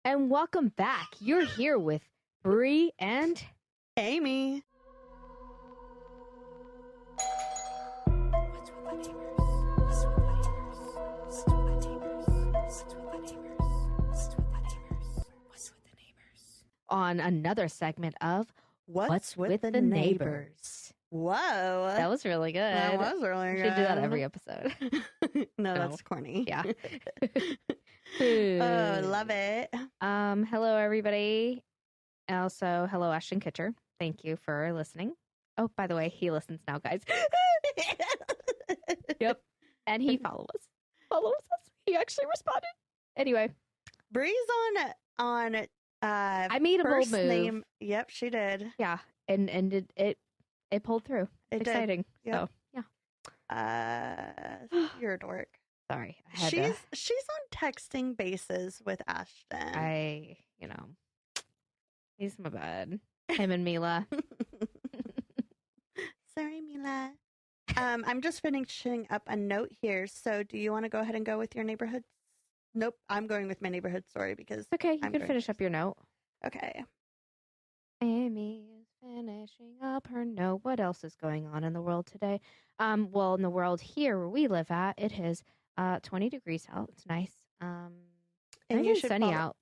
And welcome back. You're here with Bree and Amy. on another segment of What's with the neighbors? Whoa. That was really good. That was really We good. should do that every episode. No, that's corny. Yeah. Oh, love it. Hello, everybody. Also, hello, Ashton Kutcher. Thank you for listening. Oh, by the way, he listens now, guys. Yep. And he follows us. He actually responded. Anyway. Bree's on I made a bold move. Name. Yep, she did. Yeah. And it pulled through. It exciting. Yep. So yeah. You're a dork. Sorry. She's on texting basis with Ashton. He's my bud. Him and Mila. Sorry, Mila. I'm just finishing up a note here. So do you want to go ahead and go with your neighborhood? Nope, I'm going with my neighborhood story because okay, you can finish up your note. Okay. Amy is finishing up her note. What else is going on in the world today? Well, in the world here where we live at, it is 20 degrees out. It's nice. And you should sunny out.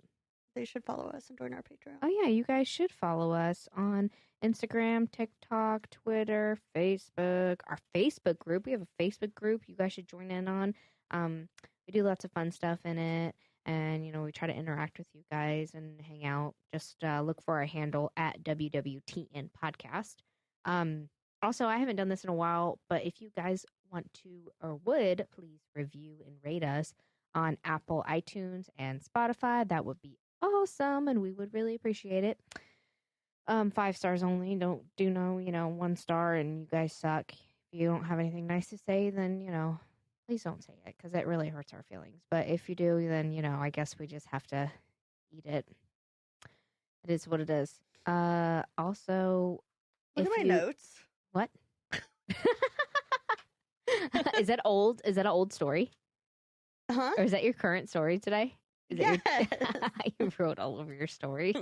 They should follow us and join our Patreon. Oh yeah, you guys should follow us on Instagram, TikTok, Twitter, Facebook. Our Facebook group. We have a Facebook group you guys should join in on. We do lots of fun stuff in it. And, we try to interact with you guys and hang out. Just look for our handle at WWTN Podcast. Also, I haven't done this in a while, but if you guys want to or would, please review and rate us on Apple, iTunes, and Spotify. That would be awesome, and we would really appreciate it. 5 stars only. Don't do no, 1 star and you guys suck. If you don't have anything nice to say, then, please don't say it because it really hurts our feelings. But if you do, then, I guess we just have to eat it. It is what it is. Also, look at my notes. What? Is that old? Is that an old story? Huh? Or is that your current story today? Is yes. You wrote all over your story.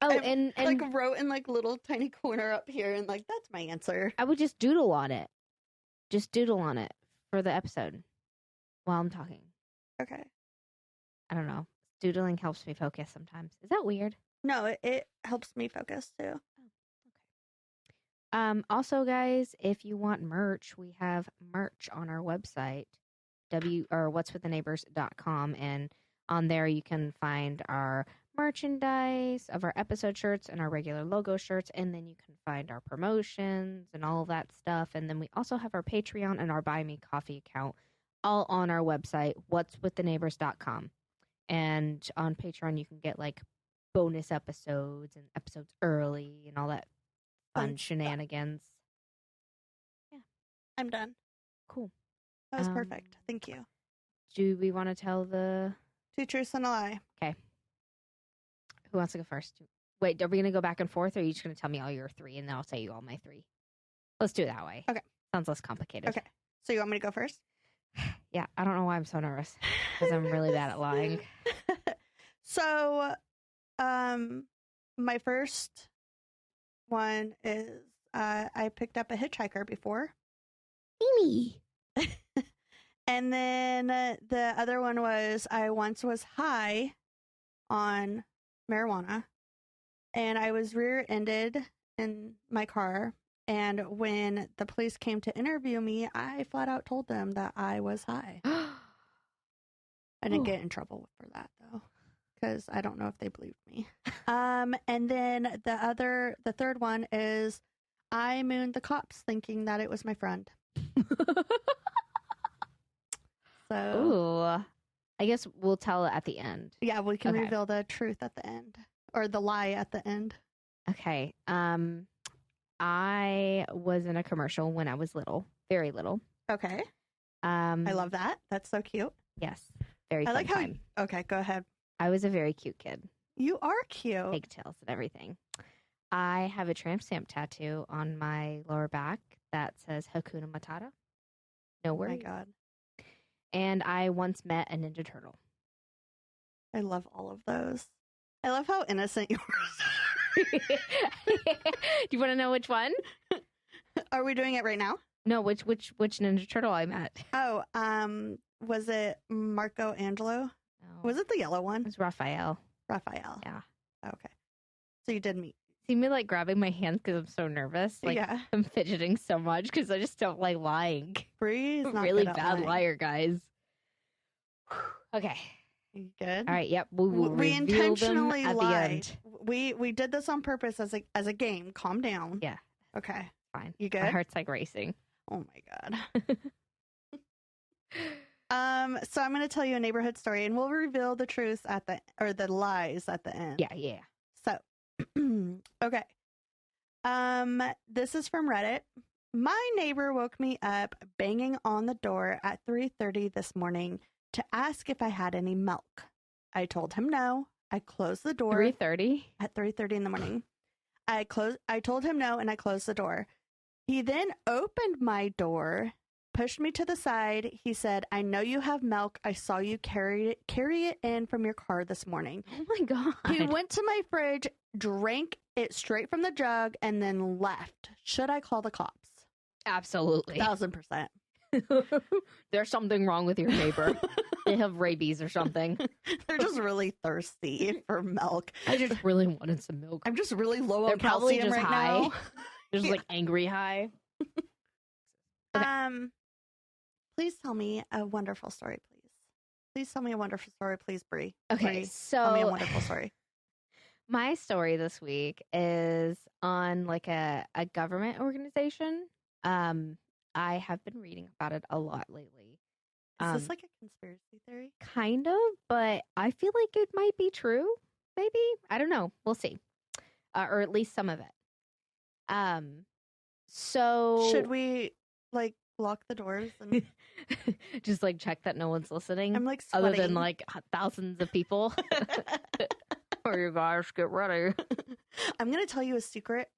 And wrote in little tiny corner up here and that's my answer. I would just doodle on it. Just doodle on it for the episode while I'm talking. Okay. I don't know. Doodling helps me focus sometimes. Is that weird? No, it helps me focus too. Oh, okay. Also, guys, if you want merch, we have merch on our website, what'swiththeneighbors.com, and on there you can find our merchandise of our episode shirts and our regular logo shirts, and then you can find our promotions and all of that stuff. And then we also have our Patreon and our Buy Me Coffee account all on our website, what'swiththeneighbors.com. And on Patreon you can get bonus episodes and episodes early and all that fun shenanigans. Yeah. I'm done. Cool. That was perfect. Thank you. Do we want to tell the 2 truths and a lie? Okay. Who wants to go first? Wait, are we going to go back and forth, or are you just going to tell me all your 3, and then I'll tell you all my 3? Let's do it that way. Okay. Sounds less complicated. Okay. So you want me to go first? Yeah, I don't know why I'm so nervous, because I'm really bad at lying. So, my first one is I picked up a hitchhiker before. Amy! And then the other one was I once was high on marijuana, and I was rear-ended in my car. And when the police came to interview me, I flat out told them that I was high. I didn't get in trouble for that though, because I don't know if they believed me. And then the third one is I mooned the cops thinking that it was my friend. So, ooh, I guess we'll tell it at the end. Yeah, we can reveal the truth at the end, or the lie at the end. Okay. I was in a commercial when I was little, very little. Okay. I love that. That's so cute. Yes, very. I fun like how. time. Okay, go ahead. I was a very cute kid. You are cute. Pigtails and everything. I have a tramp stamp tattoo on my lower back that says Hakuna Matata. No worries. Oh my God. And I once met a Ninja Turtle. I love all of those. I love how innocent yours are. Do you want to know which one? Are we doing it right now? No, which Ninja Turtle I met? Oh, was it Marco Angelo? No, Was it the yellow it one? was Raphael. Raphael. Yeah. Okay. So you did meet. See me like grabbing my hands because I'm so nervous. Like yeah. I'm fidgeting so much because I just don't like lying. Bree's I'm not really good at bad lying. liar, guys. Okay. You good? All right. Yep. We will We reveal intentionally them at lied. the end. We did this on purpose as a game. Calm down. Yeah. Okay. Fine. You good? My heart's like racing. Oh my god. So I'm going to tell you a neighborhood story, and we'll reveal the truth the lies at the end. Yeah. So, okay. This is from Reddit. My neighbor woke me up banging on the door at 3:30 this morning to ask if I had any milk. I told him no. I closed the door 3:30 at 3:30 in the morning. I told him no, and I closed the door. He then opened my door, pushed me to the side. He said, "I know you have milk. I saw you carry it in from your car this morning." Oh my god. He went to my fridge, drank it straight from the jug, and then left. Should I call the cops? Absolutely. 1000%. There's something wrong with your neighbor. They have rabies or something. They're just really thirsty for milk. I just really wanted some milk. I'm just really low They're on probably calcium just right high. now. Just like angry high. Okay. Please tell me a wonderful story, please. Please tell me a wonderful story, please, Bree. Okay, Bree, so tell me a wonderful story. my story this week is on like a government organization. I have been reading about it a lot lately. Is this like a conspiracy theory? Kind of, but I feel like it might be true. Maybe. I don't know. We'll see. Or at least some of it. So Should we like lock the doors and just like check that no one's listening? I'm like other sweating. than like thousands of people. Oh, you guys get ready. I'm gonna tell you a secret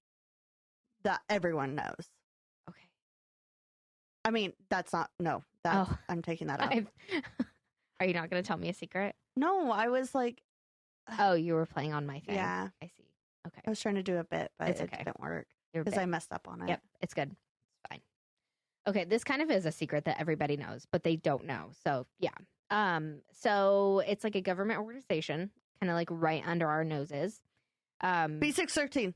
that everyone knows. Okay. I mean, that's not I'm taking that out. Are you not going to tell me a secret? No, I was like, Oh, you were playing on my thing. yeah, I see. Okay. I was trying to do a bit, but It's it okay. didn't work You're because bit. I messed up on it. Yep, it's good. It's fine. Okay, this kind of is a secret that everybody knows, but they don't know. So, yeah. So it's like a government organization, kind of like right under our noses. B613.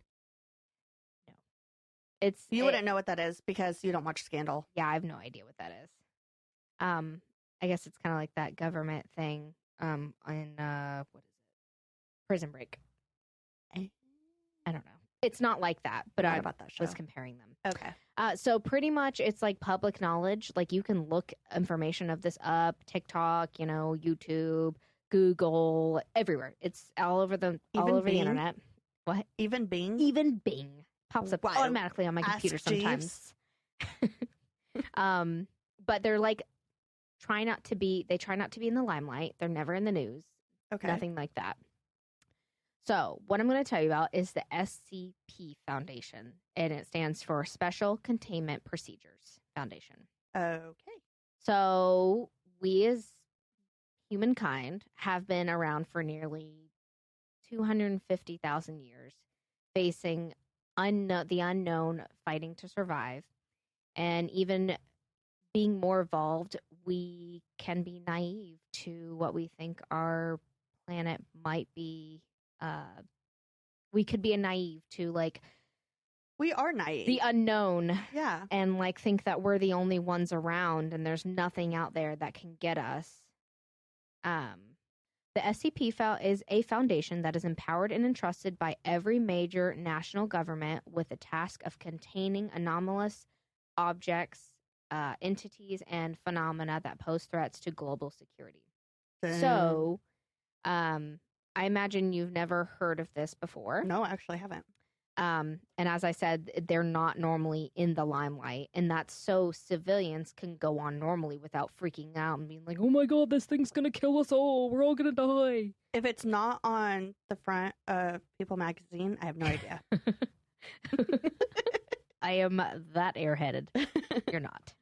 You wouldn't know what that is because you don't watch Scandal. Yeah, I have no idea what that is. I guess it's kind of like that government thing. In what is it? Prison Break. I don't know. It's not like that, but I about that show. was comparing them. Okay. So pretty much it's like public knowledge. Like you can look information of this up, TikTok, YouTube, Google, everywhere. It's all over the internet. What? Even Bing? Even Bing pops up automatically on my computer sometimes. But they're like try not to be in the limelight. They're never in the news. Okay. Nothing like that. So what I'm going to tell you about is the SCP Foundation, and it stands for Special Containment Procedures Foundation. Okay. So we as humankind have been around for nearly 250,000 years, facing the unknown, fighting to survive, and even being more evolved, we can be naive to what we think our planet might be. We could be naive to like we are naive, the unknown, yeah, and like think that we're the only ones around, and there's nothing out there that can get us. The SCP is a foundation that is empowered and entrusted by every major national government with the task of containing anomalous objects, entities, and phenomena that pose threats to global security. So, I imagine you've never heard of this before. No, I actually haven't. And as I said, they're not normally in the limelight, and that's so civilians can go on normally without freaking out and being like, oh my god, this thing's gonna kill us all. We're all gonna die. If it's not on the front of People magazine, I have no idea. I am that airheaded. You're not.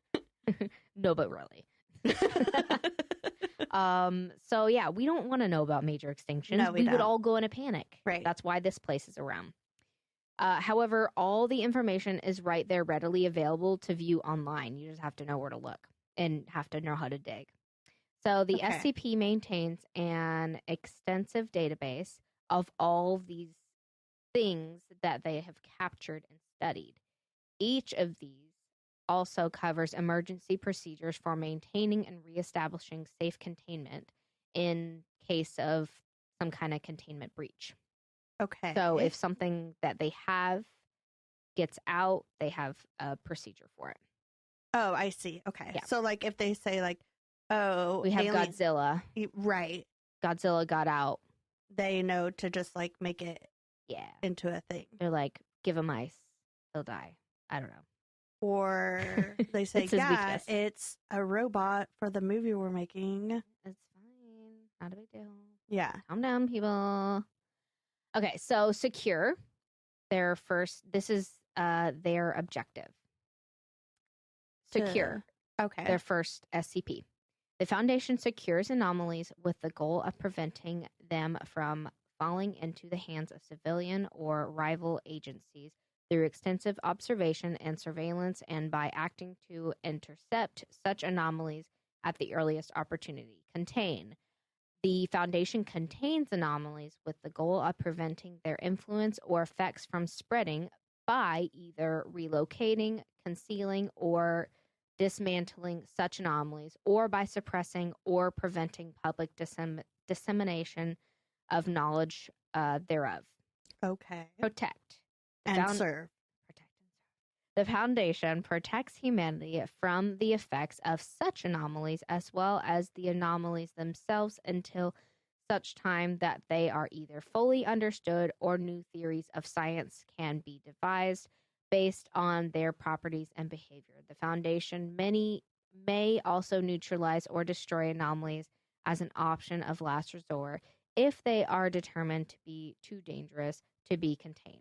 No, but really. So yeah, we don't want to know about major extinctions. No, we would don't. all go in a panic. Right. That's why this place is around. However, all the information is right there readily available to view online. You just have to know where to look and have to know how to dig. So the Okay. SCP maintains an extensive database of all these things that they have captured and studied. Each of these also covers emergency procedures for maintaining and reestablishing safe containment in case of some kind of containment breach. Okay. So if something that they have gets out, they have a procedure for it. Oh, I see. Okay. Yeah. So like if they say like, oh, We have alien, Godzilla. right? Godzilla got out. They know to just like make it Yeah. into a thing. They're like, give him ice. He'll die. I don't know. Or they say, It's his yeah, weakness. it's a robot for the movie we're making. It's fine. Not a big deal. Yeah. Calm down, people. Okay, so secure. This is their objective. Secure. Okay. Their first SCP. The Foundation secures anomalies with the goal of preventing them from falling into the hands of civilian or rival agencies through extensive observation and surveillance and by acting to intercept such anomalies at the earliest opportunity. Contain. The Foundation contains anomalies with the goal of preventing their influence or effects from spreading by either relocating, concealing, or dismantling such anomalies, or by suppressing or preventing public dissemination of knowledge thereof. Okay. Protect. And serve. The Foundation protects humanity from the effects of such anomalies as well as the anomalies themselves until such time that they are either fully understood or new theories of science can be devised based on their properties and behavior. The Foundation may also neutralize or destroy anomalies as an option of last resort if they are determined to be too dangerous to be contained.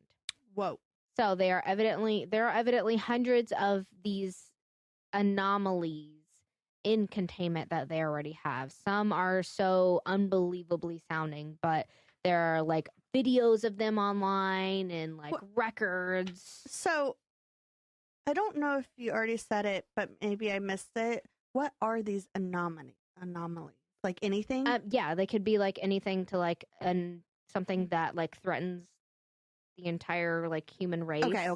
Whoa. So there are evidently hundreds of these anomalies in containment that they already have. Some are so unbelievably sounding, but there are like videos of them online and like records. So I don't know if you already said it, but maybe I missed it. What are these anomalies? Like anything? Yeah, they could be like anything to like something that like threatens the entire like human race. Okay.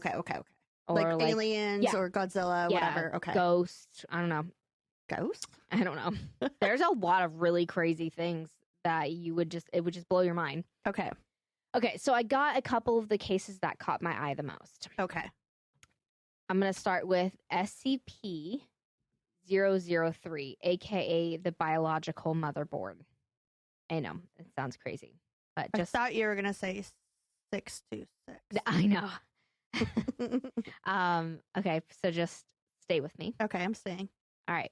Or like aliens or Godzilla, whatever. Okay. Ghosts. I don't know. Ghosts? I don't know. There's a lot of really crazy things that it would just blow your mind. Okay. Okay, so I got a couple of the cases that caught my eye the most. Okay. I'm going to start with SCP-003, aka the biological motherboard. I know, it sounds crazy, but just I thought you were going to say 626. I know. Okay, so just stay with me. Okay, I'm staying. All right.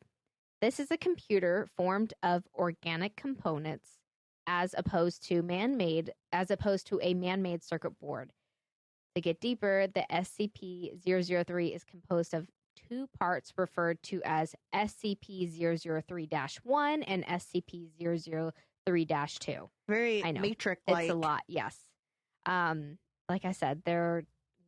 This is a computer formed of organic components as opposed to a man-made circuit board. To get deeper, the SCP-003 is composed of two parts referred to as SCP-003-1 and SCP-003-2. Very Matrix-like. It's a lot, yes. Like I said,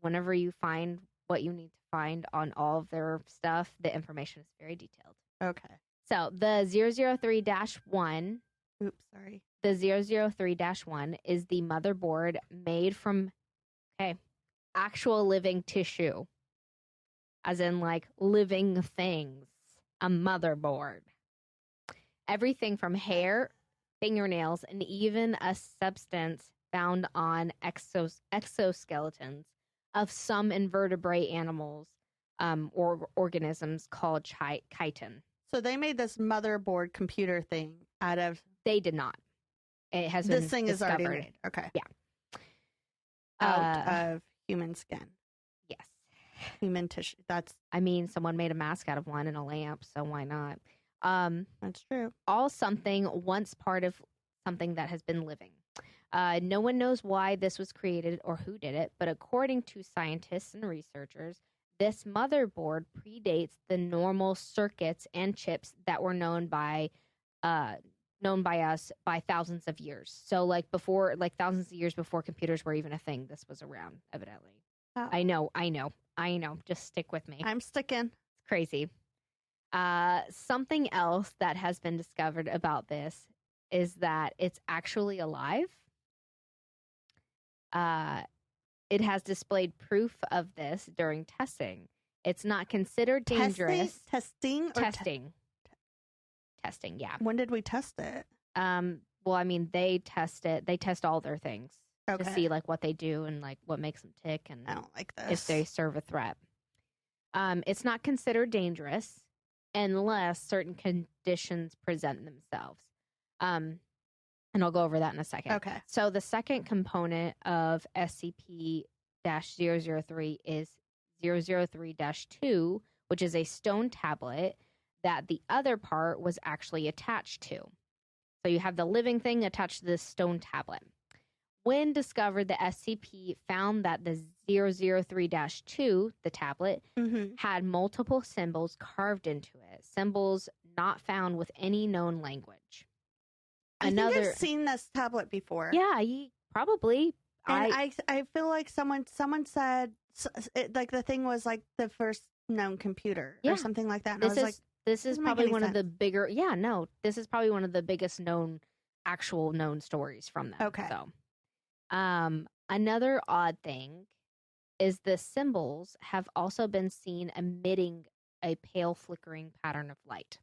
whenever you find what you need to find on all of their stuff, the information is very detailed. Okay. So the 003-1. Oops, sorry. The 003-1 is the motherboard made from, actual living tissue. As in, like, living things. A motherboard. Everything from hair, fingernails, and even a substance found on exoskeletons of some invertebrate animals or organisms called chitin. So they made this motherboard computer thing out of... They did not. It has this been thing discovered. is already made. Okay. Yeah. Out of human skin. Yes. Human tissue. Someone made a mask out of one and a lamp, so why not? That's true. All something once part of something that has been living. No one knows why this was created or who did it, but according to scientists and researchers, this motherboard predates the normal circuits and chips that were known by known by us by thousands of years. So like before, like thousands of years before computers were even a thing, this was around, evidently. Oh. I know. Just stick with me. I'm sticking. It's crazy. Something else that has been discovered about this is that it's actually alive. It has displayed proof of this during testing. It's not considered dangerous. Testing. Testing, yeah. When did we test it? Well, I mean, they test it. They test all their things to see like what they do and like what makes them tick and I don't like this. if they serve a threat. It's not considered dangerous unless certain conditions present themselves. And I'll go over that in a second. Okay. So the second component of SCP-003 is 003-2, which is a stone tablet that the other part was actually attached to. So you have the living thing attached to this stone tablet. When discovered, the SCP found that the 003-2, the tablet, had multiple symbols carved into it, symbols not found with any known language. I think I've seen this tablet before. Yeah, probably. And I feel like someone said like the thing was like the first known computer or something like that. And this is probably one of the bigger. Yeah, no, this is probably one of the biggest actual known stories from them. Okay. So, another odd thing is the symbols have also been seen emitting a pale flickering pattern of light.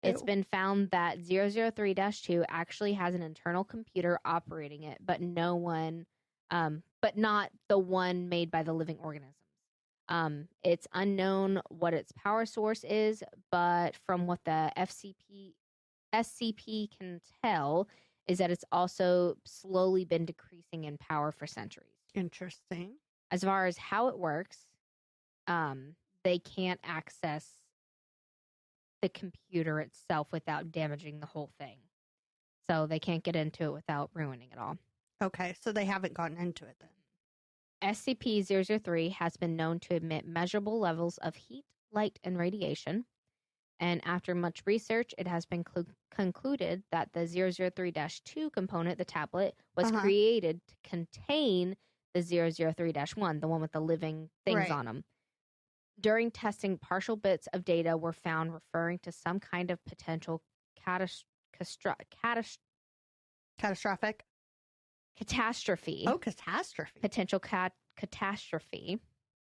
It's been found that 003-2 actually has an internal computer operating it, but but not the one made by the living organisms. It's unknown what its power source is, but from what the SCP can tell is that it's also slowly been decreasing in power for centuries. Interesting. As far as how it works, they can't access the computer itself without damaging the whole thing. So they can't get into it without ruining it all. Okay, so they haven't gotten into it then. SCP-003 has been known to emit measurable levels of heat, light, and radiation. And after much research, it has been concluded that the 003-2 component, the tablet, was created to contain the 003-1, the one with the living things on them. During testing, partial bits of data were found referring to some kind of potential catastrophe. Oh, catastrophe. Potential catastrophe,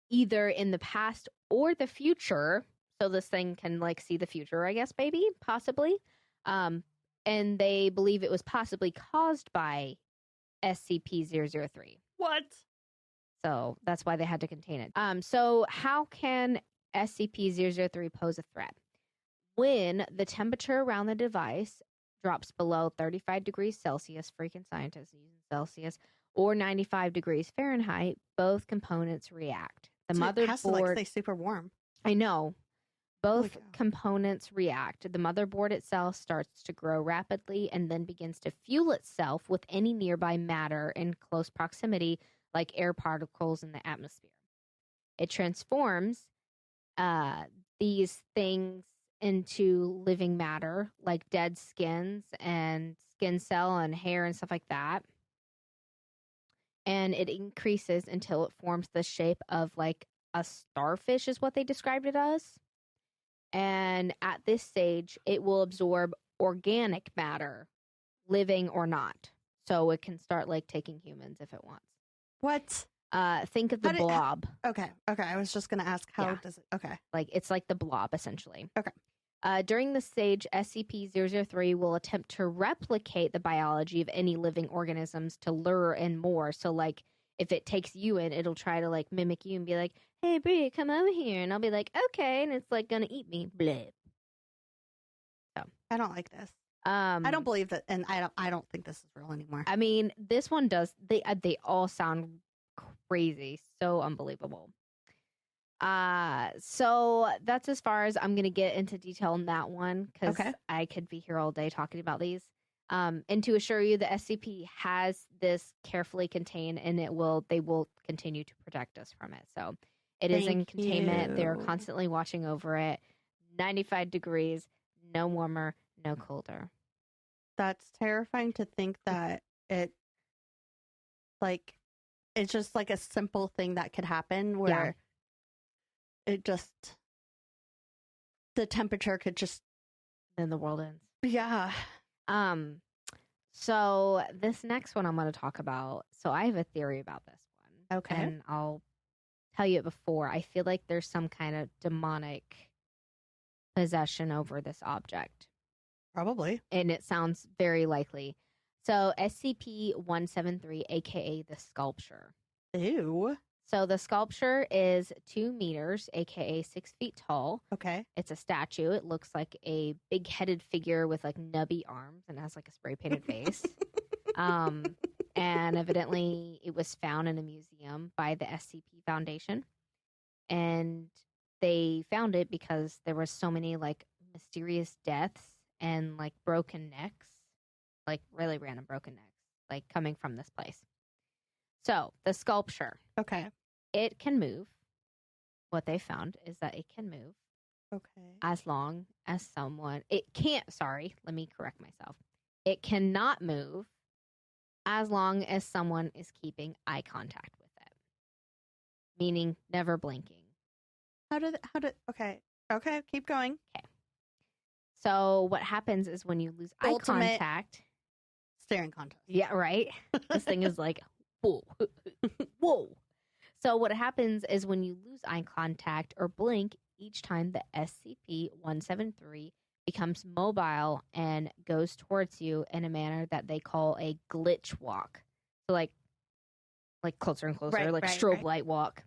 either in the past or the future. So this thing can like see the future, I guess, maybe, possibly. And they believe it was possibly caused by SCP-003. What? So that's why they had to contain it. So how can SCP-003 pose a threat? When the temperature around the device drops below 35 degrees Celsius, freaking scientists using Celsius, or 95 degrees Fahrenheit, both components react. The motherboard it has to like stay super warm. I know. Both components react. The motherboard itself starts to grow rapidly and then begins to fuel itself with any nearby matter in close proximity, like air particles in the atmosphere. It transforms these things into living matter, like dead skins and skin cell and hair and stuff like that. And it increases until it forms the shape of like a starfish is what they described it as. And at this stage, it will absorb organic matter, living or not. So it can start like taking humans if it wants. What? Think of the blob. Okay. I was just going to ask how does it... Okay. Like, it's like the blob, essentially. Okay. During this stage, SCP-003 will attempt to replicate the biology of any living organisms to lure in more. So, like, if it takes you in, it'll try to, like, mimic you and be like, hey, Brie, come over here. And I'll be like, okay. And it's, like, gonna eat me. Bleh. So. I don't like this. I don't believe that, and I don't think this is real anymore. I mean, this one does. They all sound crazy, so unbelievable. So that's as far as I'm gonna get into detail on that one because I could be here all day talking about these. And to assure you, the SCP has this carefully contained, and they will continue to protect us from it. So it is in containment. They're constantly watching over it. 95 degrees, no warmer, no colder. That's terrifying to think that it, like, it's just like a simple thing that could happen where it just, the temperature could just, Then the world ends. yeah. So this next one I'm going to talk about. So I have a theory about this one. Okay. And I'll tell you it before. I feel like there's some kind of demonic possession over this object. Probably. And it sounds very likely. So SCP-173, aka the sculpture. Ew. So the sculpture is 2 meters, aka 6 feet tall. Okay. It's a statue. It looks like a big-headed figure with like nubby arms and has like a spray-painted face. And evidently it was found in a museum by the SCP Foundation. And they found it because there was so many like mysterious deaths and like broken necks, like really random broken necks, like coming from this place. So the sculpture, Okay. it can move. What they found is that it can move Okay. as long as someone, it can't, sorry, let me correct myself. It cannot move as long as someone is keeping eye contact with it, meaning never blinking. Okay. Okay, keep going. Okay. So what happens is when you lose eye contact. Staring contest. Yeah, right? This thing is like, whoa. Whoa. So what happens is when you lose eye contact or blink, each time the SCP-173 becomes mobile and goes towards you in a manner that they call a glitch walk. So like closer and closer, strobe light walk.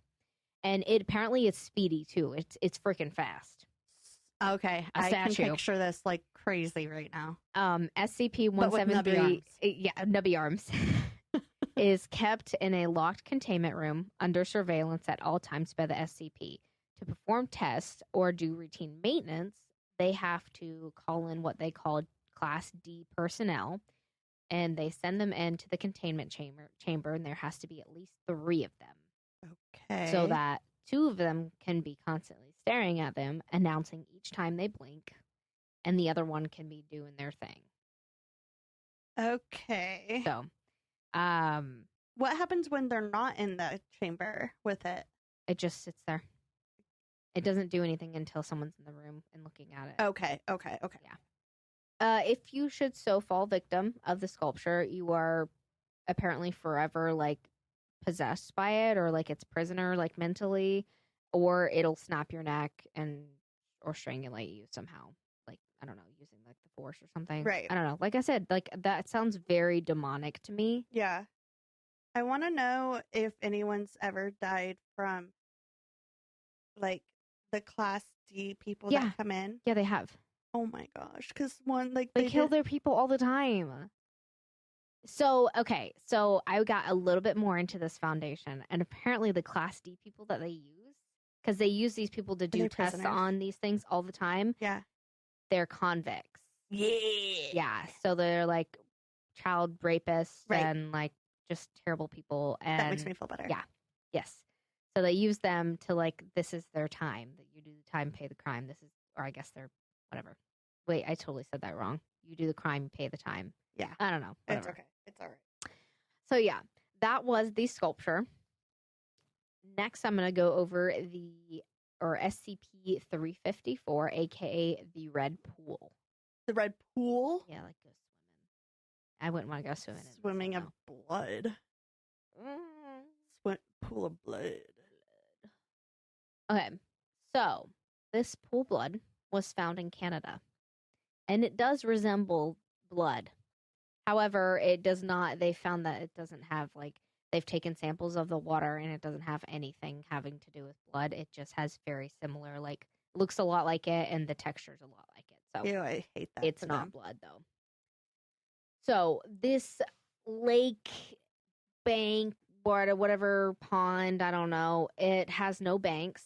And it apparently is speedy too. It's freaking fast. Okay, I can picture this like crazy right now. SCP-173, yeah, nubby arms, is kept in a locked containment room under surveillance at all times by the SCP. To perform tests or do routine maintenance, they have to call in what they call Class D personnel, and they send them into the containment chamber, and there has to be at least 3 of them. Okay. So that 2 of them can be constantly staring at them, announcing each time they blink, and the other one can be doing their thing. Okay. So, what happens when they're not in the chamber with it? It just sits there. It doesn't do anything until someone's in the room and looking at it. Okay. Yeah. If you should so fall victim of the sculpture, you are apparently forever like possessed by it, or like its prisoner, like mentally, or it'll snap your neck or strangulate you somehow. Like, I don't know, using like the force or something. Right. I don't know. Like I said, like that sounds very demonic to me. Yeah. I want to know if anyone's ever died from like the Class D people that come in. Yeah, they have. Oh my gosh. Because one, like, they kill their people all the time. So, okay. So I got a little bit more into this foundation, and apparently the Class D people that they use, because they use these people to do tests prisoners on these things all the time. Yeah. They're convicts. Yeah. Yeah. So they're like child rapists and like just terrible people. And that makes me feel better. Yeah. Yes. So they use them to like, this is their time. That you do the time, pay the crime. This is, or I guess they're whatever. Wait, I totally said that wrong. You do the crime, pay the time. Yeah. I don't know. Whatever. It's okay. It's all right. So yeah, that was the sculpture. Next, I'm going to go over SCP-354, aka the Red Pool. The Red Pool? Yeah, like go swimming. I wouldn't want to go swimming. Swimming of blood. Pool of blood. Okay, so this pool blood was found in Canada, and it does resemble blood. However, it does not. They found that it doesn't have like, they've taken samples of the water and it doesn't have anything having to do with blood. It just has very similar, like, looks a lot like it, and the texture's a lot like it. So ew, I hate that. It's not blood though. So this lake, bank, whatever pond, I don't know, it has no banks.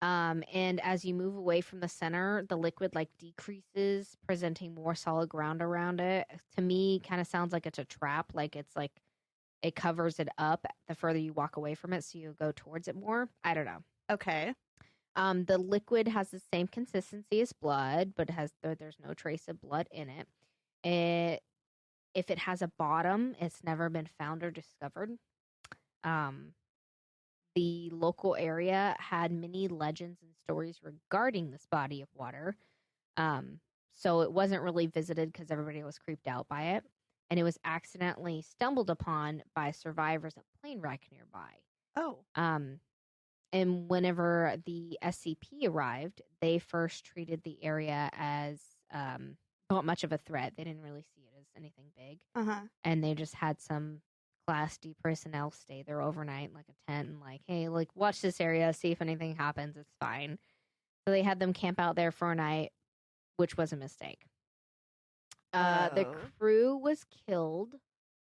And as you move away from the center, the liquid like decreases, presenting more solid ground around it. To me, kind of sounds like it's a trap. Like it's like it covers it up the further you walk away from it, so you go towards it more. I don't know. Okay. The liquid has the same consistency as blood, but there's no trace of blood in it. if it has a bottom, it's never been found or discovered. The local area had many legends and stories regarding this body of water. So it wasn't really visited because everybody was creeped out by it. And it was accidentally stumbled upon by survivors of plane wreck nearby. Oh. And whenever the SCP arrived, they first treated the area as not much of a threat. They didn't really see it as anything big. And they just had some Class D personnel stay there overnight in like a tent and like, hey, like watch this area, see if anything happens. It's fine. So they had them camp out there for a night, which was a mistake. The crew was killed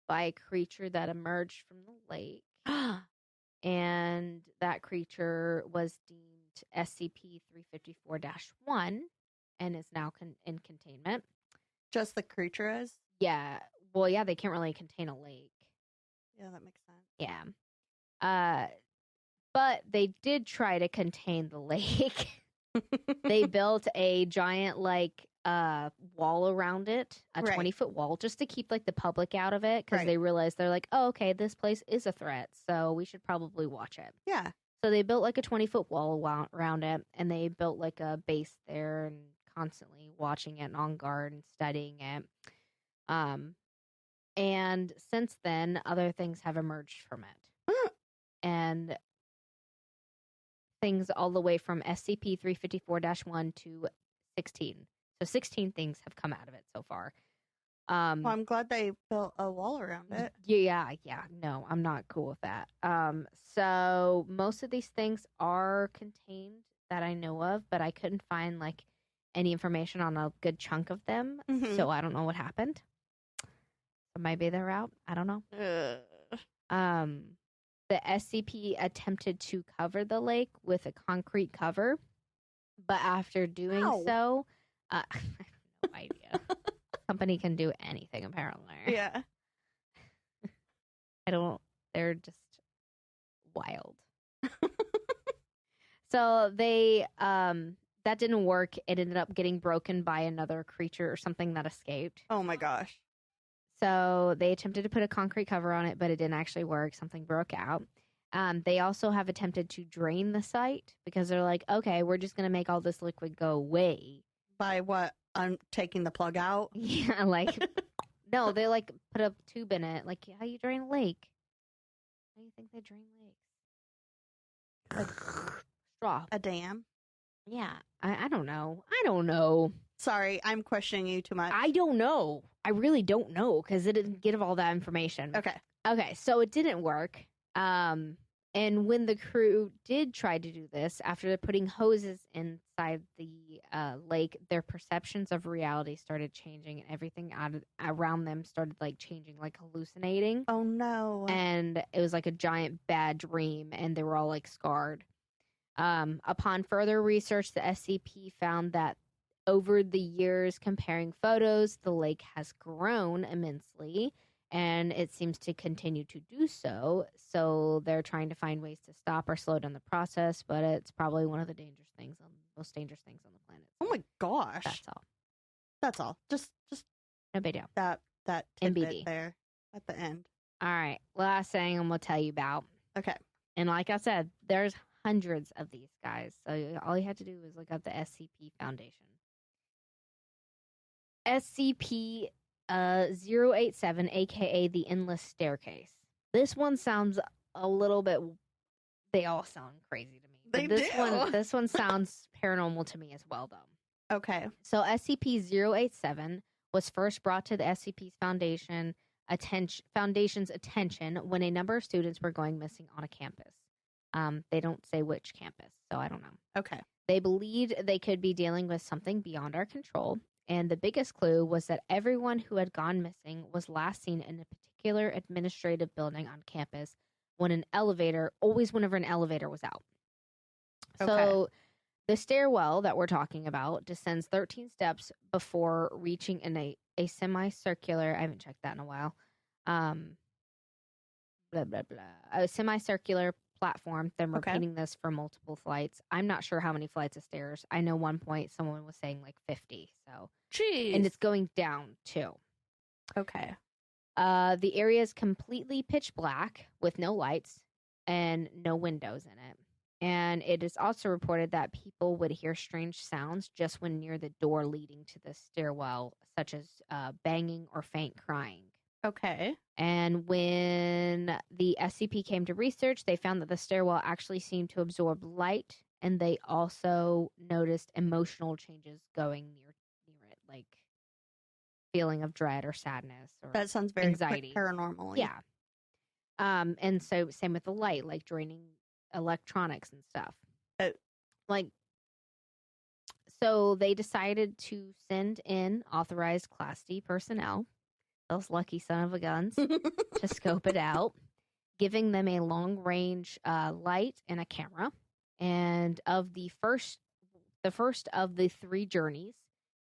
by a creature that emerged from the lake. And that creature was deemed SCP 354-1 and is now in containment. Just the creature is? Yeah. Well, yeah, they can't really contain a lake. Yeah, that makes sense. Yeah. But they did try to contain the lake. They built a giant, like, wall around it, a 20-foot wall, just to keep, like, the public out of it, because they realized they're like, oh, okay, this place is a threat, so we should probably watch it. Yeah. So they built, like, a 20-foot wall around it, and they built, like, a base there and constantly watching it and on guard and studying it. And since then, other things have emerged from it. And things all the way from SCP 354-1 to 16. So 16 things have come out of it so far. Well, I'm glad they built a wall around it. Yeah. No, I'm not cool with that. So most of these things are contained that I know of, but I couldn't find like any information on a good chunk of them. So I don't know what happened. Maybe they're out. I don't know. The SCP attempted to cover the lake with a concrete cover, but after doing so, I have no idea. Company can do anything, apparently. Yeah. They're just wild. So they, that didn't work. It ended up getting broken by another creature or something that escaped. Oh my gosh. So they attempted to put a concrete cover on it, but it didn't actually work. Something broke out. They also have attempted to drain the site because they're like, okay, we're just going to make all this liquid go away. By what? I'm taking the plug out? Yeah, like, no, they like put a tube in it. Like, how you drain a lake? How do you think they drain lakes? Like, straw. A dam? Yeah, I don't know. I don't know. Sorry, I'm questioning you too much. I don't know. I really don't know because it didn't give all that information. Okay, so it didn't work. And when the crew did try to do this, after putting hoses inside the lake, their perceptions of reality started changing, and everything around them started like changing, like hallucinating. Oh no! And it was like a giant bad dream, and they were all like scarred. Upon further research, the SCP found that over the years, comparing photos, the lake has grown immensely. And it seems to continue to do so. So they're trying to find ways to stop or slow down the process, but it's probably one of the most dangerous things on the planet. Oh my gosh! That's all. Just no big deal. That tidbit there at the end. All right, last thing I'm gonna tell you about. Okay. And like I said, there's hundreds of these guys. So all you have to do is look up the SCP Foundation. SCP 087, aka the Endless Staircase. This one sounds a little bit. They all sound crazy to me. This one sounds paranormal to me as well, though. Okay. So SCP 087 was first brought to the SCP's Foundation's attention when a number of students were going missing on a campus. They don't say which campus, so I don't know. Okay. They believed they could be dealing with something beyond our control. And the biggest clue was that everyone who had gone missing was last seen in a particular administrative building on campus whenever an elevator was out. Okay. So the stairwell that we're talking about descends 13 steps before reaching in a semicircular, I haven't checked that in a while, a semicircular platform. Then repeating this for multiple flights. I'm not sure how many flights of stairs. I know one point someone was saying like 50. So, jeez, and it's going down too. Okay. The area is completely pitch black with no lights and no windows in it. And it is also reported that people would hear strange sounds just when near the door leading to the stairwell, such as banging or faint crying. Okay. And when the SCP came to research, they found that the stairwell actually seemed to absorb light, and they also noticed emotional changes going near it, like feeling of dread or sadness or That sounds very anxiety. paranormal. Yeah. And so same with the light, like draining electronics and stuff. Like, so they decided to send in authorized Class D personnel, those lucky son of a guns, to scope it out, giving them a long range light and a camera. And of the first of the 3 journeys,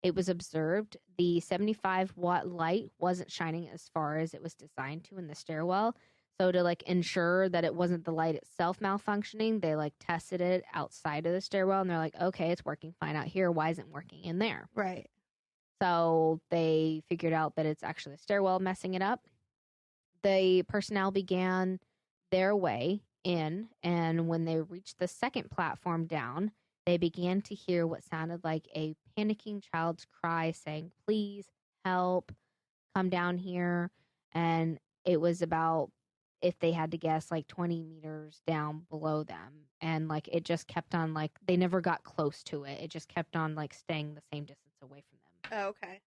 it was observed the 75-watt light wasn't shining as far as it was designed to in the stairwell. So to like ensure that it wasn't the light itself malfunctioning, they like tested it outside of the stairwell, and they're like, okay, it's working fine out here. Why isn't it working in there? Right. So they figured out that it's actually the stairwell messing it up. The personnel began their way in, and when they reached the second platform down, they began to hear what sounded like a panicking child's cry saying, please help, come down here. And it was about, if they had to guess, like 20 meters down below them. And like it just kept on, like they never got close to it. It just kept on like staying the same distance away from them. Oh, okay.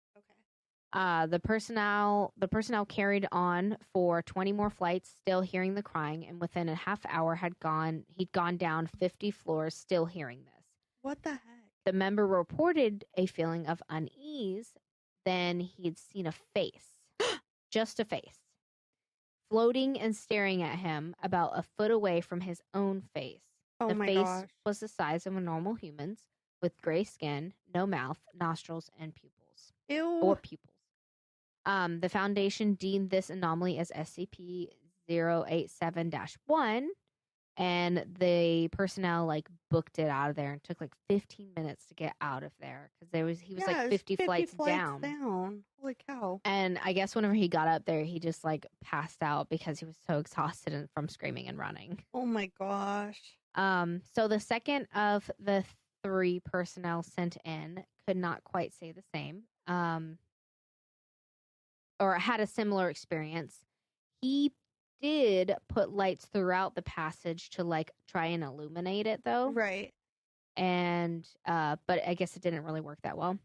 The personnel carried on for 20 more flights, still hearing the crying, and within a half hour he'd gone down 50 floors, still hearing this. What the heck? The member reported a feeling of unease. Then he'd seen a face, just a face, floating and staring at him about a foot away from his own face. Oh the my face gosh. was the size of a normal human's, with gray skin, no mouth, nostrils, and pupils. Ew. Or pupils. The Foundation deemed this anomaly as SCP-087-1, and the personnel like booked it out of there and took like 15 minutes to get out of there because he was like 50 flights down. Holy cow. And I guess whenever he got up there, he just like passed out because he was so exhausted and from screaming and running. Oh my gosh. So the second of the 3 personnel sent in could not quite say the same. Or had a similar experience. He did put lights throughout the passage to like try and illuminate it though. Right. And but I guess it didn't really work that well.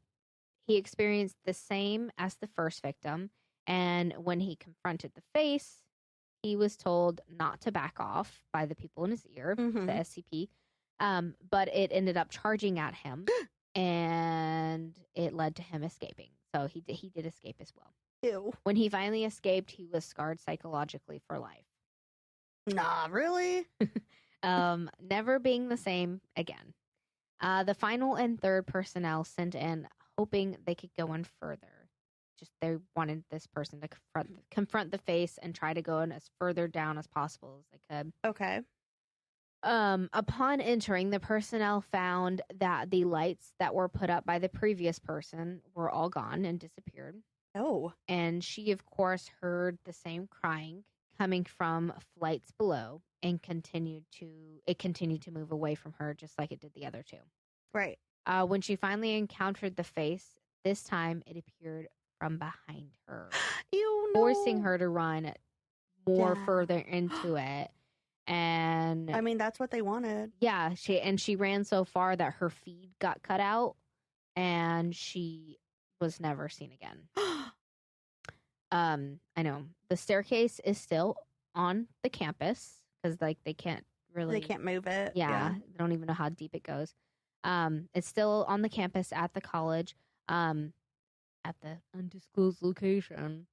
He experienced the same as the first victim, and when he confronted the face, he was told not to back off by the people in his ear, the SCP. But it ended up charging at him, and it led to him escaping. So he did escape as well. Ew. When he finally escaped, he was scarred psychologically for life. Nah, really? Never being the same again. The final and third personnel sent in, hoping they could go in further. Just they wanted this person to confront the face and try to go in as further down as possible as they could. Okay. Upon entering, the personnel found that the lights that were put up by the previous person were all gone and disappeared. Oh. And she, of course, heard the same crying coming from flights below and continued to move away from her just like it did the other 2. Right. When she finally encountered the face, this time it appeared from behind her, Ew, no. forcing her to run more further into it. And I mean, that's what they wanted. Yeah, she ran so far that her feed got cut out and she was never seen again. I know the staircase is still on the campus because like they can't move it. Yeah, they don't even know how deep it goes. It's still on the campus at the college, at the undisclosed location,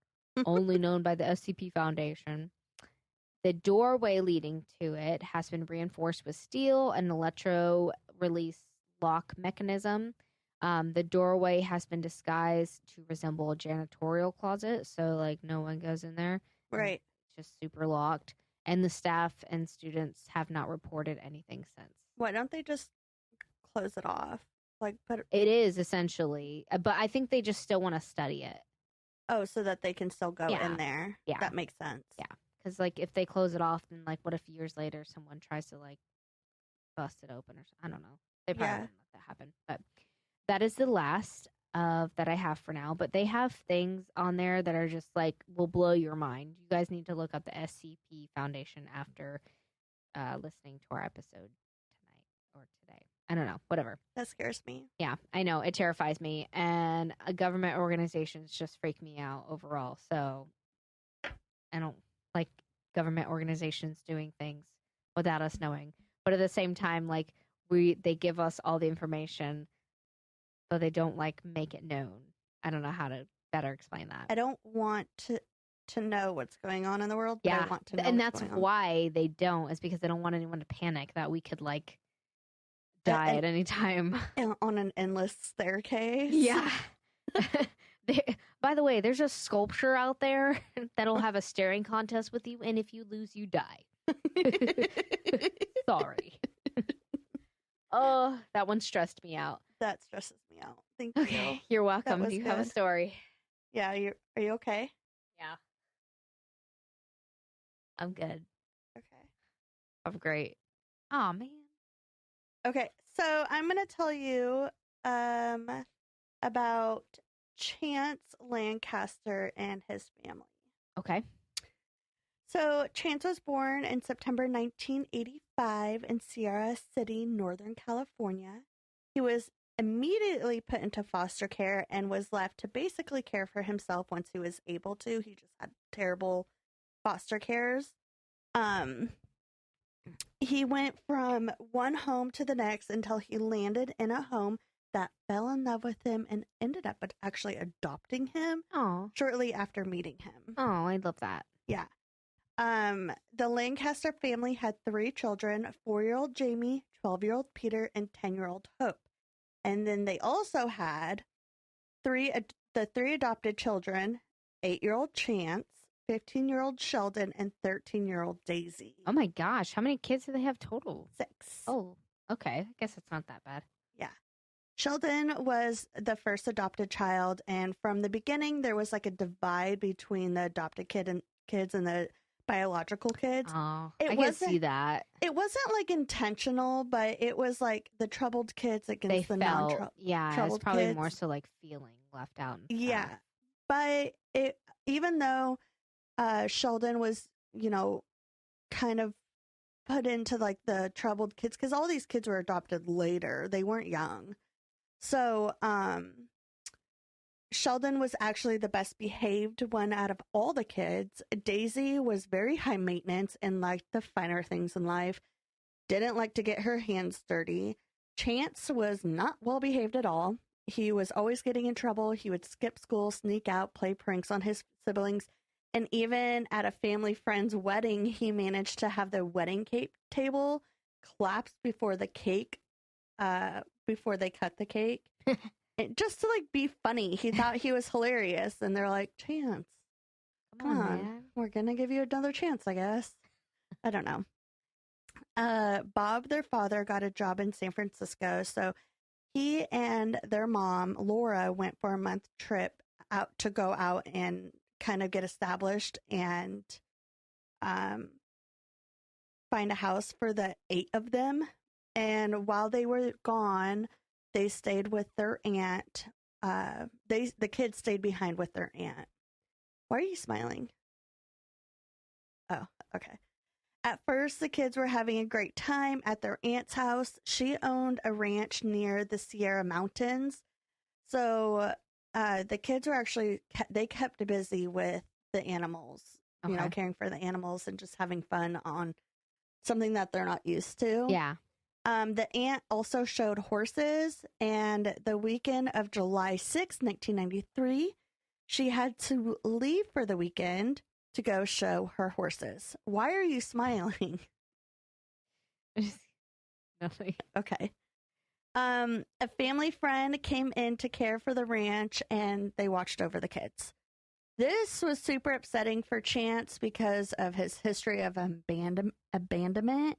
only known by the SCP Foundation. The doorway leading to it has been reinforced with steel and electro release lock mechanism. The doorway has been disguised to resemble a janitorial closet, so like no one goes in there. Right. It's just super locked. And the staff and students have not reported anything since. Why don't they just close it off? Like put it is essentially, but I think they just still want to study it. Oh, so that they can still go Yeah. in there. Yeah. That makes sense. Yeah. Because, like, if they close it off, then, like, what if years later someone tries to, like, bust it open or I don't know. They probably Yeah. wouldn't let that happen. But that is the last of that I have for now. But they have things on there that are just, like, will blow your mind. You guys need to look up the SCP Foundation after listening to our episode tonight or today. I don't know. Whatever. That scares me. Yeah, I know. It terrifies me. And government organizations just freak me out overall. So I don't like government organizations doing things without us knowing. But at the same time, like they give us all the information, but they don't like make it known. I don't know how to better explain that. I don't want to know what's going on in the world, but Yeah, I want to know and what's that's going on. why they don't, is because they don't want anyone to panic that we could like die at any time. On an endless staircase. Yeah. By the way, there's a sculpture out there that'll have a staring contest with you, and if you lose, you die. Sorry. Oh, that one stressed me out. That stresses me out. Thank Okay, you. you're welcome. Do you have a story? Yeah, are you okay? Yeah. I'm good. Okay. I'm great. Oh man. Okay, so I'm going to tell you about Chance Lancaster and his family. Okay. So Chance was born in September 1985 in Sierra City, Northern California. He was immediately put into foster care and was left to basically care for himself once he was able to. He just had terrible foster cares. He went from one home to the next until he landed in a home that fell in love with him and ended up actually adopting him shortly after meeting him. Oh, I love that. Yeah. The Lancaster family had 3 children, 4-year-old Jamie, 12-year-old Peter, and 10-year-old Hope. And then they also had the 3 adopted children, 8-year-old Chance, 15-year-old Sheldon, and 13-year-old Daisy. Oh my gosh, how many kids do they have total? 6. Oh, okay. I guess it's not that bad. Yeah. Sheldon was the first adopted child, and from the beginning, there was like a divide between the adopted kids and the biological kids. Oh, I can see that. It wasn't like intentional, but it was like the troubled kids against the non-troubled yeah, it's probably more so like feeling left out. And yeah, but even though Sheldon was, kind of put into like the troubled kids, because all these kids were adopted later. They weren't young. So, Sheldon was actually the best behaved one out of all the kids. Daisy was very high maintenance and liked the finer things in life. Didn't like to get her hands dirty. Chance was not well behaved at all. He was always getting in trouble. He would skip school, sneak out, play pranks on his siblings. And even at a family friend's wedding, he managed to have the wedding cake table collapse before the cake, before they cut the cake. Just to like be funny. He thought he was hilarious. And they're like, Chance, come on. Man. We're going to give you another chance, I guess. I don't know. Bob, their father, got a job in San Francisco. So he and their mom, Laura, went for a month trip out to go out and kind of get established and find a house for the 8 of them. And while they were gone, they stayed with their aunt. The kids stayed behind with their aunt. Why are you smiling? Oh, okay. At first, the kids were having a great time at their aunt's house. She owned a ranch near the Sierra Mountains. So the kids were actually, they kept busy with the animals, caring for the animals and just having fun on something that they're not used to. Yeah. The aunt also showed horses, and the weekend of July 6, 1993, she had to leave for the weekend to go show her horses. Why are you smiling? Nothing. Okay. A family friend came in to care for the ranch, and they watched over the kids. This was super upsetting for Chance because of his history of abandonment. Abandonment?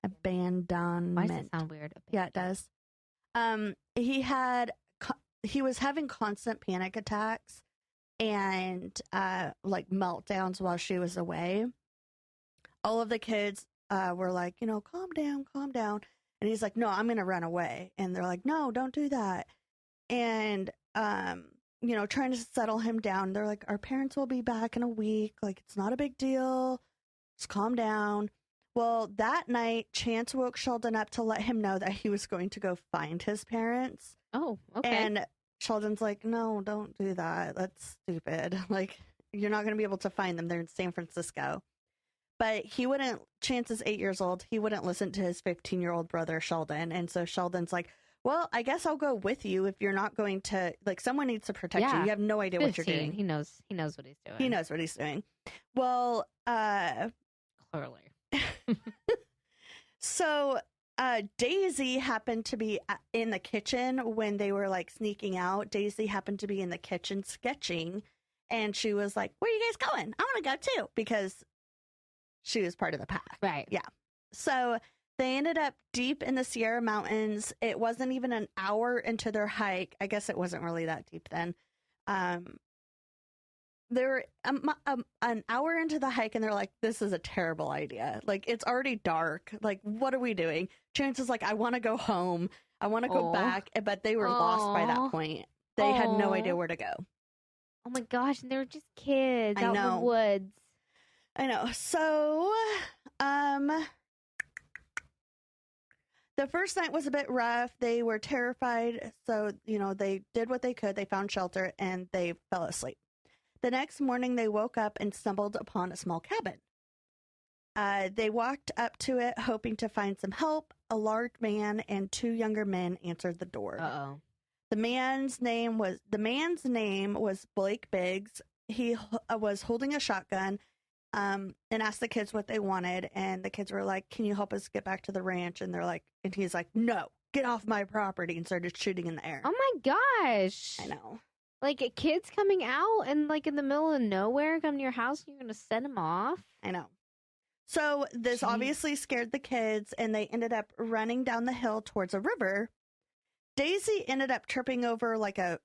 Why does it sound weird? Yeah, it does. He had he was having constant panic attacks and like meltdowns while she was away. All of the kids were like, calm down, calm down. And he's like, no, I'm going to run away. And they're like, no, don't do that. And, trying to settle him down. They're like, our parents will be back in a week. Like, it's not a big deal. Just calm down. Well, that night, Chance woke Sheldon up to let him know that he was going to go find his parents. Oh, okay. And Sheldon's like, no, don't do that. That's stupid. Like, you're not going to be able to find them. They're in San Francisco. But Chance is 8 years old. He wouldn't listen to his 15-year-old brother, Sheldon. And so Sheldon's like, well, I guess I'll go with you if you're not going to, like, someone needs to protect you. You have no idea 15. what you're doing. He knows what he's doing. He knows what he's doing. Well, clearly. So Daisy happened to be in the kitchen when they were like sneaking out. Daisy happened to be in the kitchen sketching, and she was like, where are you guys going? I want to go too, because she was part of the pack. Right. Yeah. So they ended up deep in the Sierra Mountains. It wasn't even an hour into their hike. I guess it wasn't really that deep then. They were an hour into the hike, and they're like, this is a terrible idea. Like, it's already dark. Like, what are we doing? Chance is like, I want to go home. I want to go back. But they were lost by that point. They had no idea where to go. Oh my gosh, and they were just kids out in the woods. I know. So, the first night was a bit rough. They were terrified. So, they did what they could. They found shelter and they fell asleep. The next morning, they woke up and stumbled upon a small cabin. They walked up to it, hoping to find some help. A large man and two younger men answered the door. Uh-oh. The man's name was Blake Biggs. He was holding a shotgun and asked the kids what they wanted. And the kids were like, can you help us get back to the ranch? And he's like, no, get off my property, and started shooting in the air. Oh my gosh. I know. Like, kids coming out and, like, in the middle of nowhere, come to your house, and you're going to send them off? I know. So this obviously scared the kids, and they ended up running down the hill towards a river. Daisy ended up tripping over, like, a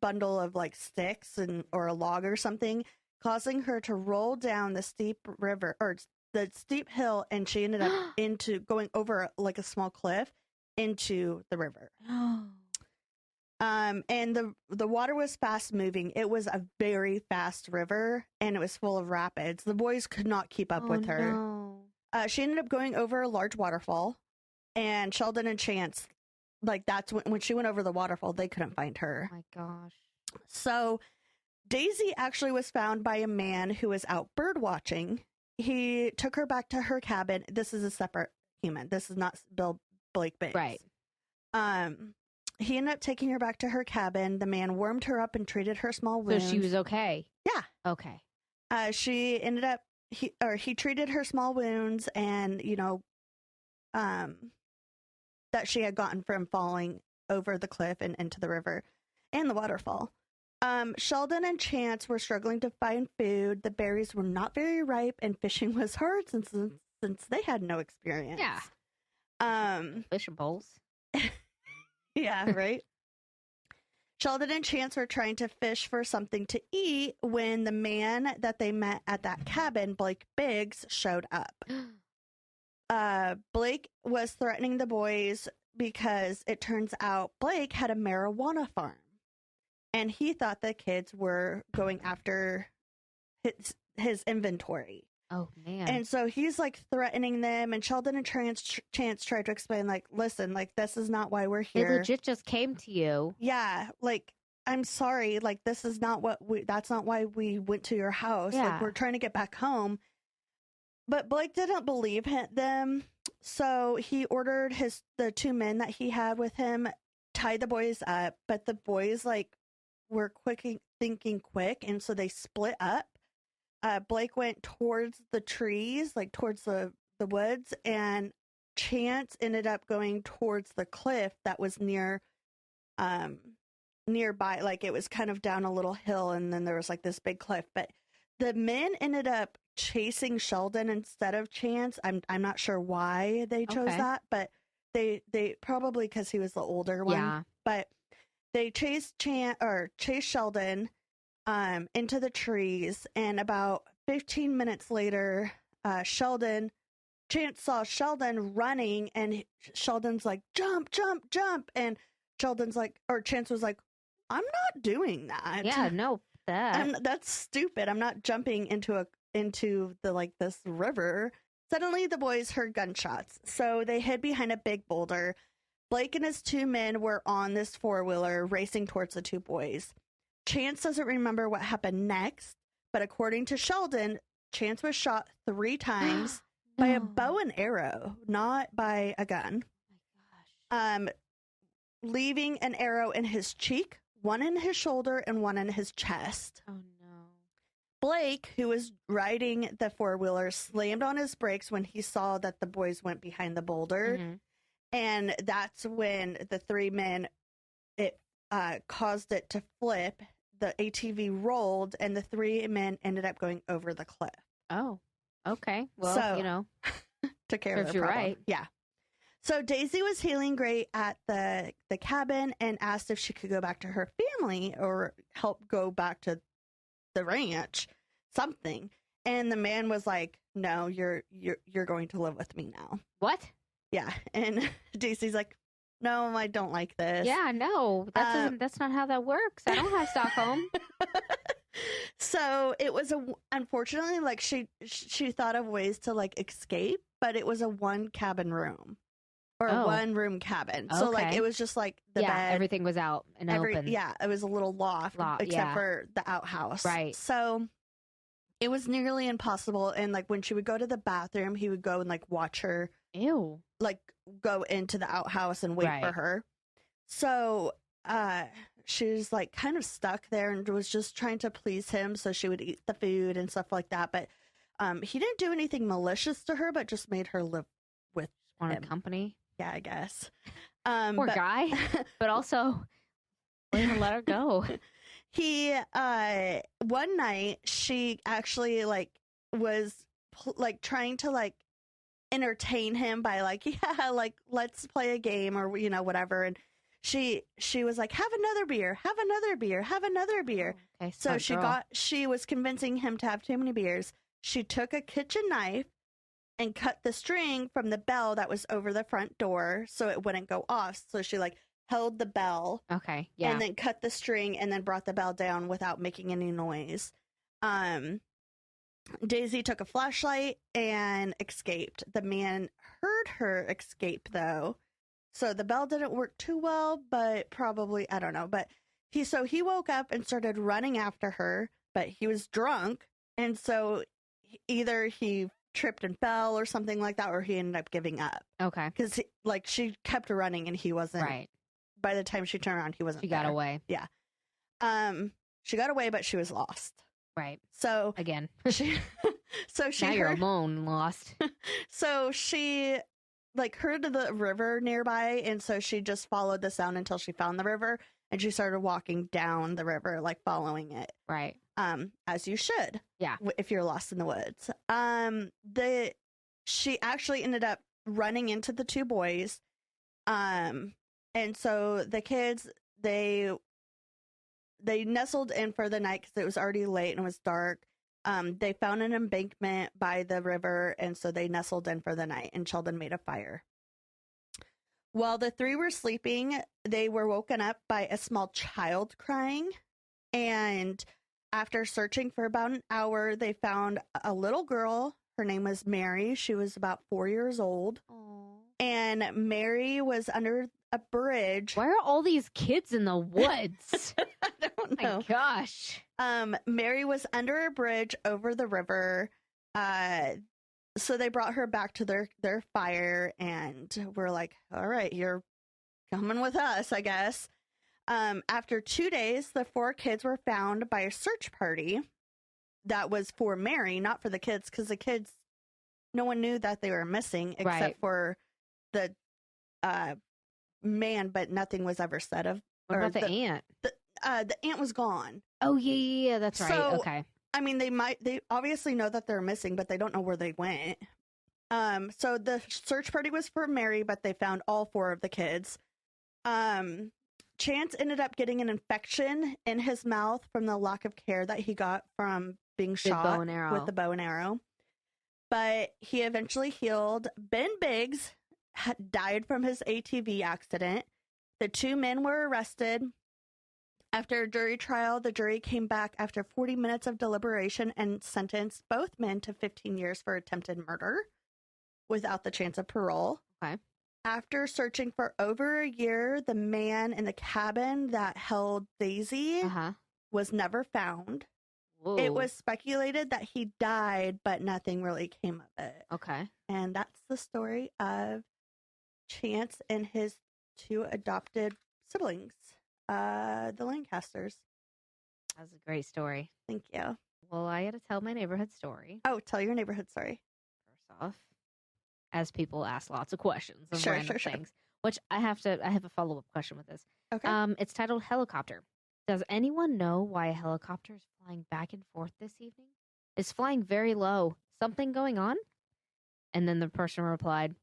bundle of, like, sticks or a log or something, causing her to roll down the steep river, or the steep hill, and she ended up going over, like, a small cliff into the river. And the water was fast moving. It was a very fast river, and it was full of rapids. The boys could not keep up with her. No. She ended up going over a large waterfall, and Sheldon and Chance, like, that's when she went over the waterfall, they couldn't find her. Oh my gosh. So Daisy actually was found by a man who was out bird watching. He took her back to her cabin. This is a separate human. This is not Blake Biggs. Right. He ended up taking her back to her cabin. The man warmed her up and treated her small wounds. So she was okay? Yeah. Okay. He treated her small wounds and, that she had gotten from falling over the cliff and into the river and the waterfall. Sheldon and Chance were struggling to find food. The berries were not very ripe, and fishing was hard since they had no experience. Yeah. Fishing bowls. Yeah, right? Sheldon and Chance were trying to fish for something to eat when the man that they met at that cabin, Blake Biggs, showed up. Blake was threatening the boys because it turns out Blake had a marijuana farm. And he thought the kids were going after his inventory. Oh, man. And so he's, like, threatening them, and Sheldon and Chance tried to explain, like, listen, like, this is not why we're here. They legit just came to you. Yeah, like, I'm sorry, like, this is not that's not why we went to your house. Yeah. Like, we're trying to get back home. But Blake didn't believe them, so he ordered the two men that he had with him, tied the boys up, but the boys, like, were thinking quick, and so they split up. Blake went towards the trees, like towards the woods, and Chance ended up going towards the cliff that was nearby. Like, it was kind of down a little hill, and then there was, like, this big cliff. But the men ended up chasing Sheldon instead of Chance. I'm not sure why they chose that, but they probably because he was the older one. Yeah. But they chased Sheldon into the trees, and about 15 minutes later, Chance saw Sheldon running, and Sheldon's like, jump, jump, jump. And Chance was like, I'm not doing that. Yeah, no, that's stupid. I'm not jumping into this river. Suddenly, the boys heard gunshots, so they hid behind a big boulder. Blake and his 2 men were on this 4-wheeler racing towards the 2 boys. Chance doesn't remember what happened next, but according to Sheldon, Chance was shot 3 times by a bow and arrow, not by a gun. Oh my gosh. Leaving an arrow in his cheek, one in his shoulder, and one in his chest. Oh no. Blake, who was riding the 4-wheeler, slammed on his brakes when he saw that the boys went behind the boulder. Mm-hmm. And that's when the 3 men, it caused it to flip. The ATV rolled, and the 3 men ended up going over the cliff. Oh, okay. Well, So, took care of the problem. Right. Yeah. So Daisy was healing great at the cabin and asked if she could go back to her family or help go back to the ranch, something. And the man was like, "No, you're going to live with me now." What? Yeah. And Daisy's like, "No, I don't like this." Yeah, no, that's not how that works. I don't have Stockholm. So it was unfortunately, like, she thought of ways to like escape, but it was a 1 cabin room or 1 room cabin. So like it was just like the bed, everything was out and open. Yeah, it was a little loft except for the outhouse. Right. So it was nearly impossible. And like when she would go to the bathroom, he would go and like watch her. Ew. Like go into the outhouse and wait for her. So she was like kind of stuck there and was just trying to please him, so she would eat the food and stuff like that. But he didn't do anything malicious to her, but just made her live with wanted company. Yeah, I guess. Poor guy, but also let her go. He one night she actually like was like trying to like entertain him by like, yeah, like let's play a game or whatever. And she was like, have another beer, have another beer, have another beer. Oh, okay, so she was convincing him to have too many beers. She took a kitchen knife and cut the string from the bell that was over the front door so it wouldn't go off. So she like held the bell. Okay. Yeah. And then cut the string and then brought the bell down without making any noise. Daisy took a flashlight and escaped. The man heard her escape though. So the bell didn't work too well, but probably, I don't know. But he woke up and started running after her, but he was drunk. And so either he tripped and fell or something like that, or he ended up giving up. Okay. Because like she kept running and he wasn't. Right. By the time she turned around, he wasn't. She got away. Yeah. She got away, but she was lost. Right. So again, she now you're alone, lost. So she like heard the river nearby, and so she just followed the sound until she found the river, and she started walking down the river, like following it. Right. As you should. Yeah. If you're lost in the woods. She actually ended up running into the 2 boys. And so the kids, they nestled in for the night because it was already late and it was dark. They found an embankment by the river, and so they nestled in for the night, and Sheldon made a fire. While the 3 were sleeping, they were woken up by a small child crying, and after searching for about an hour, they found a little girl. Her name was Mary. She was about 4 years old. Aww. And Mary was under a bridge. Why are all these kids in the woods? I don't know. My gosh. Mary was under a bridge over the river. So they brought her back to their fire, and we're like, all right, you're coming with us, I guess. After 2 days, the 4 kids were found by a search party that was for Mary, not for the kids, because the kids, no one knew that they were missing except for the man, but nothing was ever said of. What about the aunt? The aunt was gone. Oh, yeah, that's right. So, okay. I mean, they obviously know that they're missing, but they don't know where they went. So the search party was for Mary, but they found all 4 of the kids. Chance ended up getting an infection in his mouth from the lack of care that he got from being shot bow and arrow. with the bow and arrow. But he eventually healed. Ben Biggs died from his ATV accident. The two men were arrested. After a jury trial, the jury came back after 40 minutes of deliberation and sentenced both men to 15 years for attempted murder without the chance of parole. Okay. After searching for over a year, the man in the cabin that held Daisy was never found. Whoa. It was speculated that he died, but nothing really came of it. Okay. And that's the story of Chance and his two adopted siblings, the Lancasters. That's a great story. Thank you. Well, I got to tell my neighborhood story. Oh, tell your neighborhood story. First off, as people ask lots of questions of Sure. things, which I have a follow-up question with this. Okay. It's titled Helicopter. Does anyone know why a helicopter is flying back and forth this evening? It's flying very low. Something going on? And then the person replied,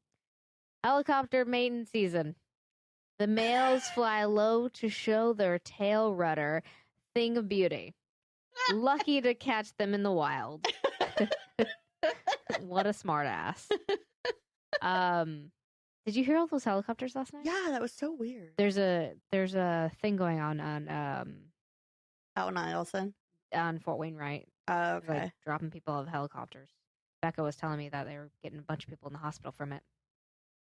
helicopter mating season. The males fly low to show their tail rudder. Thing of beauty. Lucky to catch them in the wild. What a smart ass. Did you hear all those helicopters last night? Yeah, that was so weird. There's a thing going on Out in Eielson. on Fort Wayne, right? Oh, okay. Like dropping people out of helicopters. Becca was telling me that they were getting a bunch of people in the hospital from it.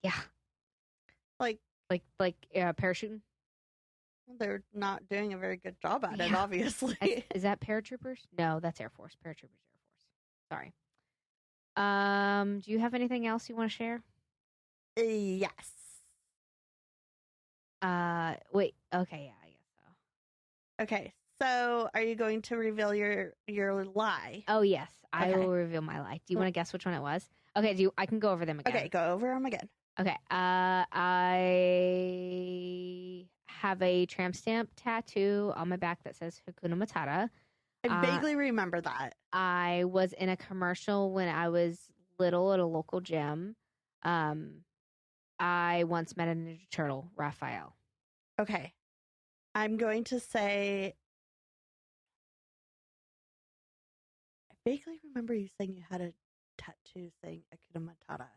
Yeah. Like parachuting? they're not doing a very good job at it, Yeah. obviously. Is that paratroopers? No, that's Air Force. Paratroopers, Air Force. Sorry. Do you have anything else you want to share? Yes. Wait. Okay, yeah, I guess so. Okay. So, are you going to reveal your lie? Oh yes, I Okay. will reveal my lie. Do you want to guess which one it was? Okay. I can go over them again. Okay, go over them again. Okay. I have a tramp stamp tattoo on my back that says Hakuna Matata. I vaguely remember that. I was in a commercial when I was little at a local gym. I once met a Ninja Turtle, Raphael. Okay. I'm going to say I vaguely remember you saying you had a tattoo saying Akuna Matata.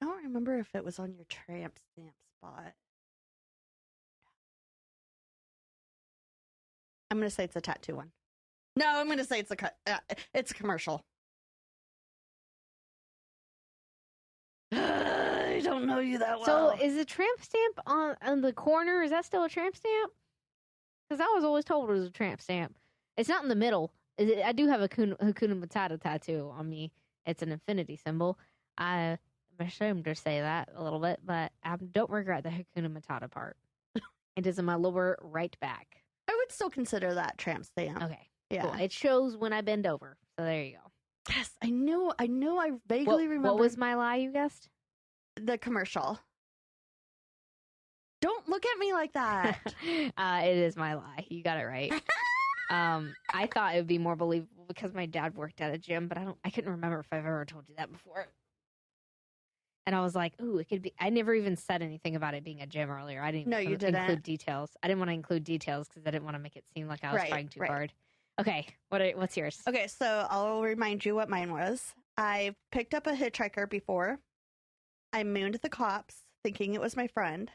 I don't remember if it was on your tramp stamp spot. I'm going to say it's a tattoo one. No, I'm going to say it's a commercial. I don't know you that well. So is the tramp stamp on the corner? Is that still a tramp stamp? Because I was always told it was a tramp stamp. It's not in the middle. I do have a Hakuna Matata tattoo on me. It's an infinity symbol. I'm ashamed to say that a little bit, but I don't regret the Hakuna Matata part. It is in my lower right back. I would still consider that tramp stamp. Okay. Yeah. Cool. It shows when I bend over. So there you go. Yes, I knew. I vaguely remember. What was my lie, you guessed? The commercial? Don't look at me like that. It is my lie. You got it right. I thought it would be more believable because my dad worked at a gym, but I couldn't remember if I've ever told you that before. And I was like, ooh, it could be. I never even said anything about it being a gym earlier. I didn't. No, you didn't. Include details. I didn't want to include details because I didn't want to make it seem like I was trying too hard. Okay, what's yours? Okay, so I'll remind you what mine was. I picked up a hitchhiker before. I mooned the cops, thinking it was my friend,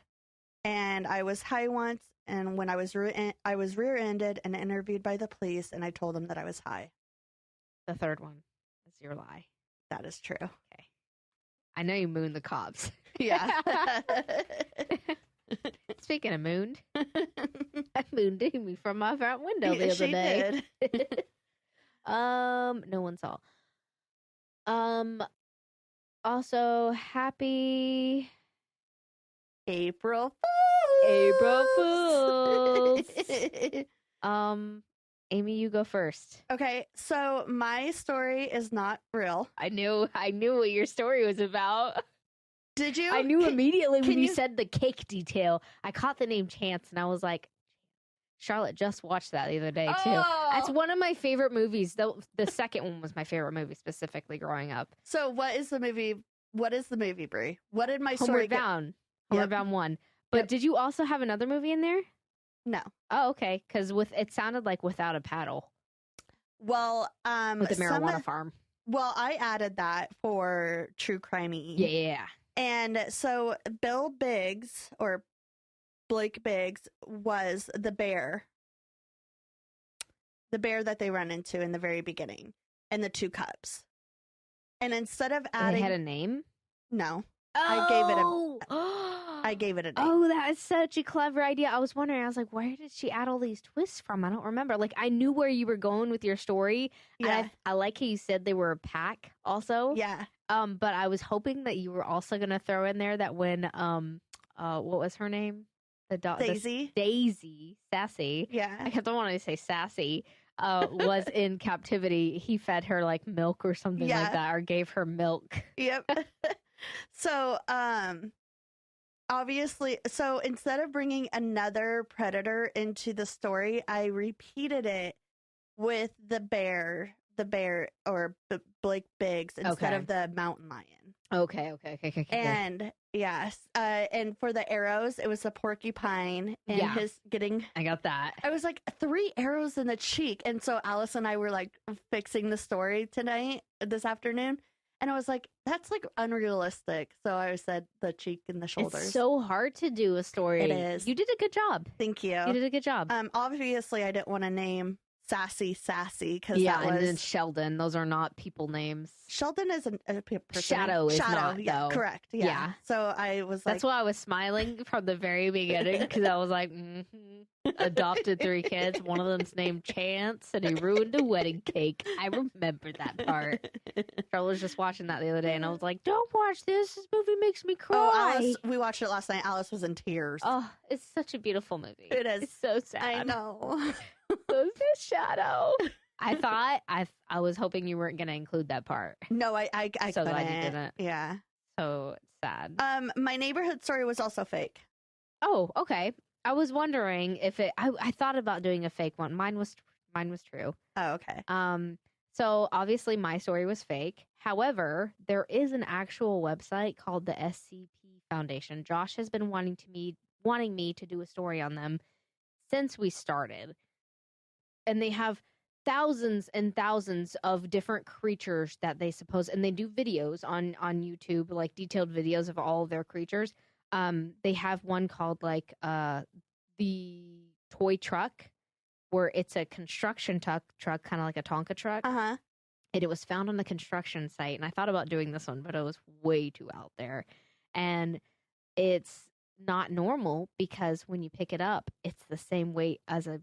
and I was high once. And when I was rear-ended and interviewed by the police, and I told them that I was high. The third one is your lie. That is true. Okay. I know you mooned the cops. Yeah. Speaking of mooned, I mooned Amy from my front window the other day. Did. No one saw. Also, happy April Fools. Amy, you go first. Okay, so my story is not real. I knew what your story was about. Did you? I knew immediately when you said the cake detail. I caught the name Chance, and I was like, Charlotte just watched that the other day, too. Oh! That's one of my favorite movies. The second one was my favorite movie, specifically growing up. So what is the movie, Brie? What did my story Homeward Bound. Homeward Bound 1. But did you also have another movie in there? No. Oh, okay. Because it sounded like without a paddle Well, with the marijuana farm. Well, I added that for true crimey. Yeah. And so Bill Biggs or Blake Biggs was the bear that they run into in the very beginning, and the two cubs. And instead of adding, they had a name. No, oh! I gave it a name. Oh, that is such a clever idea. I was wondering. I was like, where did she add all these twists from? I don't remember. Like, I knew where you were going with your story. Yeah, and I like how you said they were a pack. Also, yeah. But I was hoping that you were also going to throw in there that when what was her name? Daisy. Daisy, Sassy. Yeah. I kept on wanting to say Sassy. Was in captivity. He fed her like milk or something like that, or gave her milk. Yep. So, obviously, so instead of bringing another predator into the story, I repeated it with the bear or Blake Biggs instead of the mountain lion. Okay. And yes, and for the arrows, it was a porcupine and his getting. I got that. I was like 3 arrows in the cheek, and so Alice and I were like fixing the story this afternoon, and I was like, that's like unrealistic. So I said the cheek and the shoulders. It's so hard to do a story. It is. You did a good job. Thank you. You did a good job. Obviously, I didn't want to name Sassy because and then Sheldon. Those are not people names. Sheldon is a person. Shadow is not, yeah, though. Correct. Yeah. So I was like, that's why I was smiling from the very beginning, because I was like, adopted 3 kids. One of them's named Chance, and he ruined a wedding cake. I remember that part. Charlotte was just watching that the other day, and I was like, don't watch this. This movie makes me cry. Oh, Alice, we watched it last night. Alice was in tears. Oh, it's such a beautiful movie. It is. It's so sad. I know. So this Shadow. I thought I was hoping you weren't going to include that part. No, I so couldn't. glad you didn't. Yeah. So sad. My neighborhood story was also fake. Oh, okay. I was wondering if I thought about doing a fake one. Mine was true. Oh, okay. So obviously my story was fake. However, there is an actual website called the SCP Foundation. Josh has been wanting me to do a story on them since we started. And they have thousands and thousands of different creatures that they suppose, and they do videos on YouTube, like detailed videos of all of their creatures. They have one called like the toy truck, where it's a construction truck, kind of like a Tonka truck. Uh-huh. And it was found on a construction site, and I thought about doing this one, but it was way too out there. And it's not normal because when you pick it up, it's the same weight as a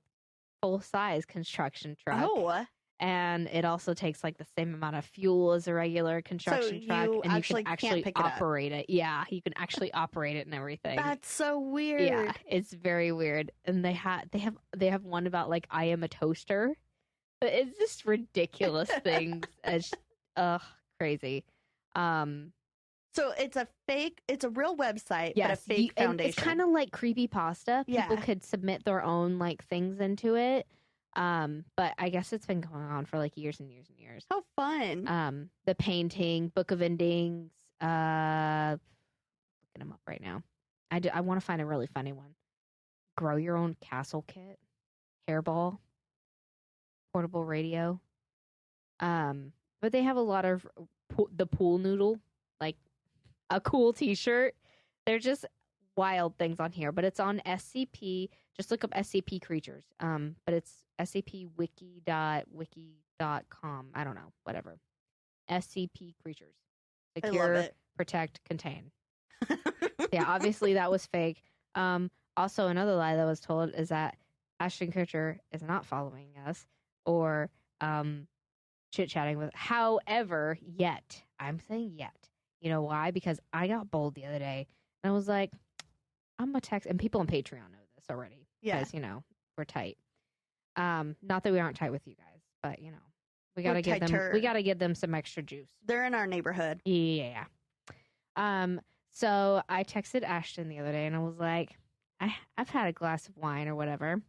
full-size construction truck. Oh. And it also takes like the same amount of fuel as a regular construction truck, and you can actually operate it. Yeah, you can actually operate it and everything. That's so weird. Yeah, it's very weird. And they have one about like I am a toaster. But it's just ridiculous things. It's crazy. So it's a real website, but a fake foundation. It's kind of like creepypasta. Yeah. People could submit their own like things into it. But I guess it's been going on for like years and years and years. How fun. The painting, Book of Endings, looking them up right now. I want to find a really funny one. Grow your own castle kit, hairball, portable radio. But they have a lot of the pool noodle, like a cool t-shirt. They're just wild things on here, but it's on SCP. Just look up SCP creatures. But it's scpwiki.wiki.com. I don't know, whatever. SCP creatures. Secure, protect, contain. Yeah, obviously that was fake. Also, another lie that was told is that Ashton Kutcher is not following us or chit-chatting with. However, yet, I'm saying yet. You know why? Because I got bold the other day, and I was like, I'm going to text, and people on Patreon know this already. Yeah. Because, we're tight. Not that we aren't tight with you guys, but, we got to give them some extra juice. They're in our neighborhood. Yeah. So I texted Ashton the other day, and I was like, I've had a glass of wine or whatever.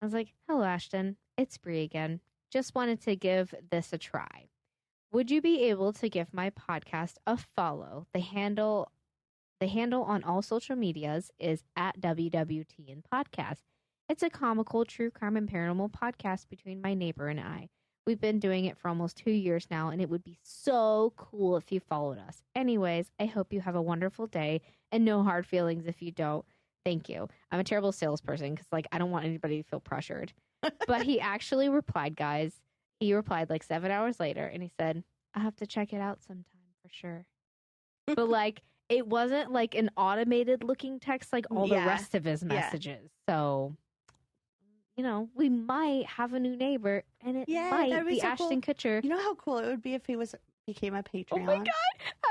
I was like, hello, Ashton. It's Bree again. Just wanted to give this a try. Would you be able to give my podcast a follow? The handle on all social medias is @WWTN Podcast. It's a comical true crime and paranormal podcast between my neighbor and I. We've been doing it for almost 2 years now, and it would be so cool if you followed us. Anyways, I hope you have a wonderful day and no hard feelings if you don't. Thank you. I'm a terrible salesperson because, like, I don't want anybody to feel pressured. But he actually replied, guys. He replied like 7 hours later, and he said, I have to check it out sometime for sure. But, like, it wasn't like an automated looking text like all the rest of his messages. So, you know, we might have a new neighbor, and it might be so Ashton cool. Kutcher. You know how cool it would be if he became a Patreon? Oh my God,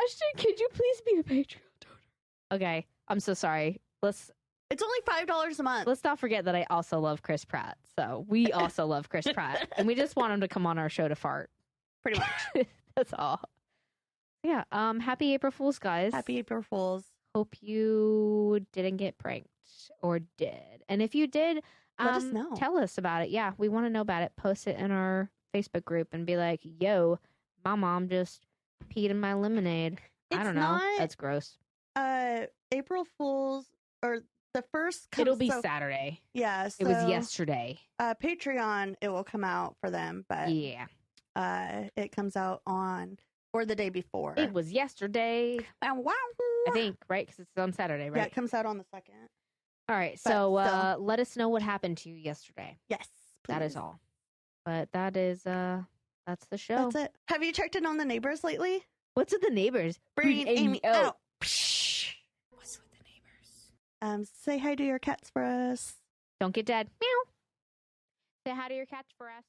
Ashton, could you please be a Patreon donor? Okay, I'm so sorry. It's only $5 a month. Let's not forget that I also love Chris Pratt. So we also love Chris Pratt, and we just want him to come on our show to fart. Pretty much. That's all. Yeah. Happy April Fools, guys. Happy April Fools. Hope you didn't get pranked or did, and if you did. Let us know. Tell us about it. Yeah, we want to know about it. Post it in our Facebook group and be like, yo, my mom just peed in my lemonade. I don't know. That's gross. April Fool's, or the first It'll be Saturday. Yeah. So, it was yesterday. Patreon, it will come out for them, but yeah. It comes out or the day before. It was yesterday. Wow. I think, right? Because it's on Saturday, right? Yeah, it comes out on the 2nd. All right, so let us know what happened to you yesterday. Yes, please. That is all. But that's the show. That's it. Have you checked in on the neighbors lately? What's with the neighbors? Bringing Amy out. What's with the neighbors? Say hi to your cats for us. Don't get dead. Meow. Say hi to your cats for us.